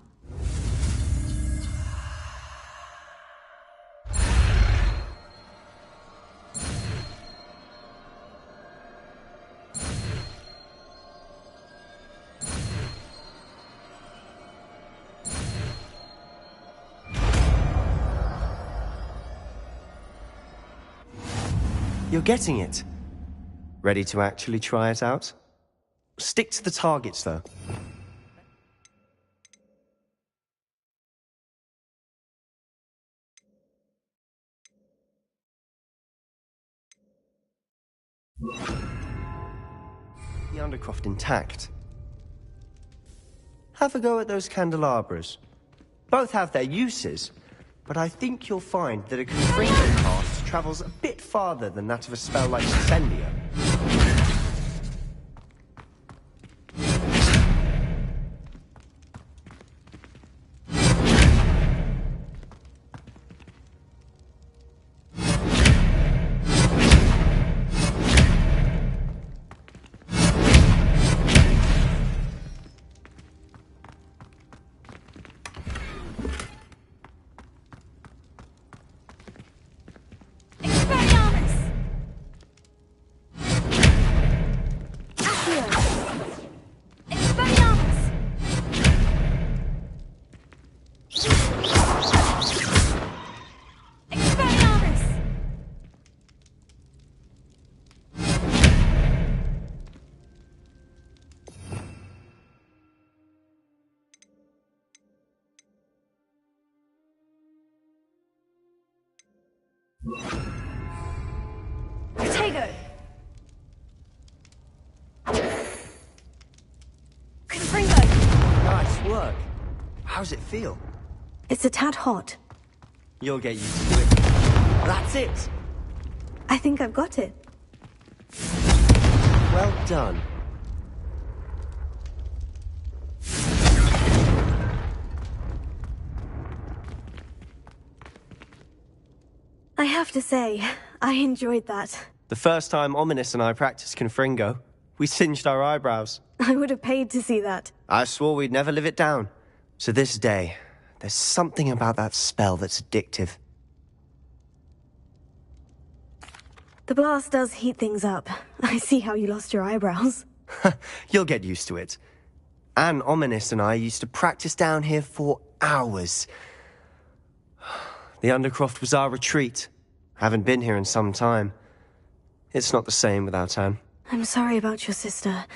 You're getting it. Ready to actually try it out? Stick to the targets, though. The Undercroft intact. Have a go at those candelabras. Both have their uses, but I think you'll find that a Confringo cast travels a bit farther than that of a spell like Incendio. Protego! Confringo! Nice work. How's it feel? It's a tad hot. You'll get used to it. That's it. I think I've got it. Well done. I have to say, I enjoyed that. The first time Ominous and I practiced Confringo, we singed our eyebrows. I would have paid to see that. I swore we'd never live it down. To this day, there's something about that spell that's addictive. The blast does heat things up. I see how you lost your eyebrows. You'll get used to it. Anne, Ominous and I used to practice down here for hours. The Undercroft was our retreat. Haven't been here in some time. It's not the same without Anne. I'm sorry about your sister.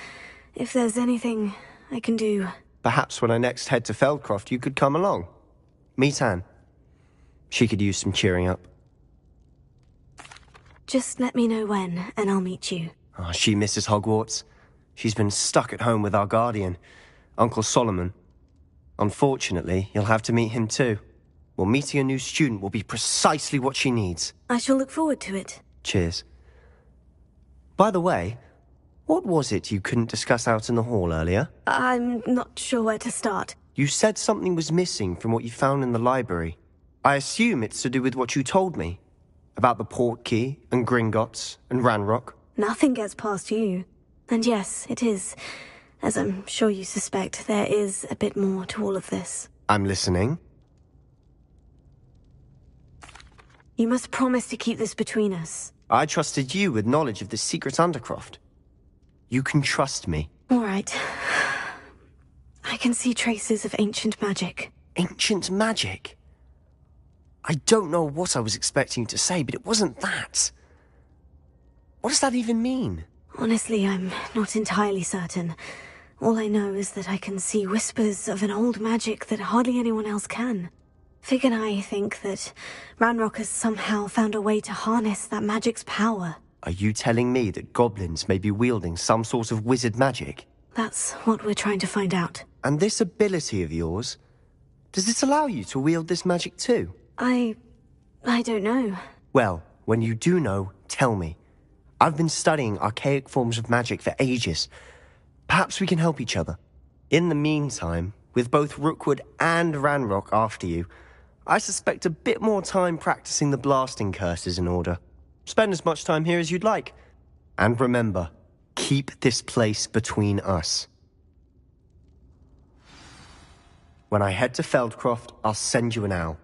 If there's anything I can do... Perhaps when I next head to Feldcroft, you could come along. Meet Anne. She could use some cheering up. Just let me know when, and I'll meet you. Oh, she misses Hogwarts. She's been stuck at home with our guardian, Uncle Solomon. Unfortunately, you'll have to meet him too. Well, meeting a new student will be precisely what she needs. I shall look forward to it. Cheers. By the way, what was it you couldn't discuss out in the hall earlier? I'm not sure where to start. You said something was missing from what you found in the library. I assume it's to do with what you told me. About the Portkey, and Gringotts, and Ranrock. Nothing gets past you. And yes, it is. As I'm sure you suspect, there is a bit more to all of this. I'm listening. You must promise to keep this between us. I trusted you with knowledge of the secret Undercroft. You can trust me. All right. I can see traces of ancient magic. Ancient magic? I don't know what I was expecting you to say, but it wasn't that. What does that even mean? Honestly, I'm not entirely certain. All I know is that I can see whispers of an old magic that hardly anyone else can. Fig and I think that Ranrock has somehow found a way to harness that magic's power. Are you telling me that goblins may be wielding some sort of wizard magic? That's what we're trying to find out. And this ability of yours, does it allow you to wield this magic too? I don't know. Well, when you do know, tell me. I've been studying archaic forms of magic for ages. Perhaps we can help each other. In the meantime, with both Rookwood and Ranrock after you, I suspect a bit more time practicing the blasting curse is in order. Spend as much time here as you'd like. And remember, keep this place between us. When I head to Feldcroft, I'll send you an owl.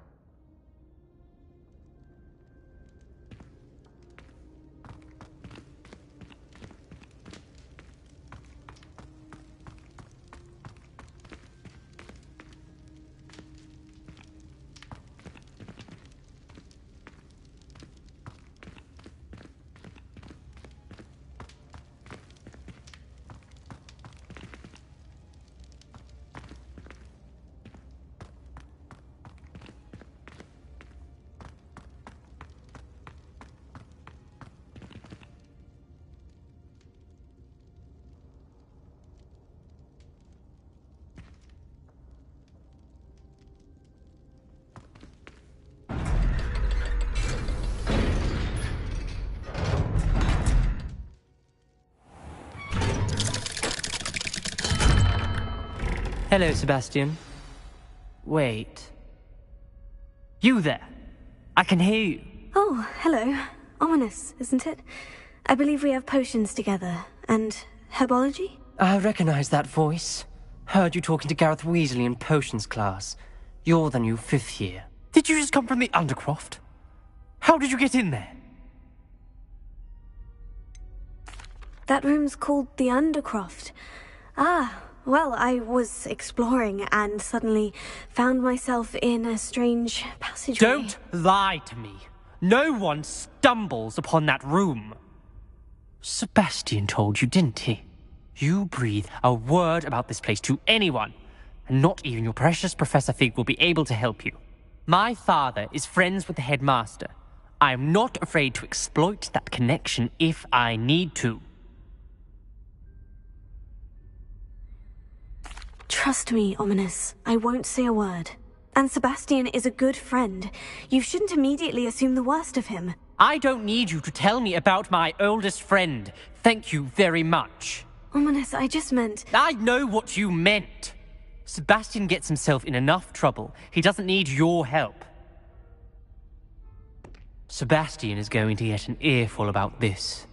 Hello, Sebastian. Wait. You there? I can hear you. Oh, hello. Ominous, isn't it? I believe we have potions together. And herbology? I recognize that voice. Heard you talking to Gareth Weasley in potions class. You're the new 5th year. Did you just come from the Undercroft? How did you get in there? That room's called the Undercroft. Ah, well, I was exploring and suddenly found myself in a strange passageway. Don't lie to me. No one stumbles upon that room. Sebastian told you, didn't he? You breathe a word about this place to anyone, and not even your precious Professor Fig will be able to help you. My father is friends with the headmaster. I'm not afraid to exploit that connection if I need to. Trust me, Ominous. I won't say a word. And Sebastian is a good friend. You shouldn't immediately assume the worst of him. I don't need you to tell me about my oldest friend. Thank you very much. Ominous, I just meant... I know what you meant. Sebastian gets himself in enough trouble. He doesn't need your help. Sebastian is going to get an earful about this.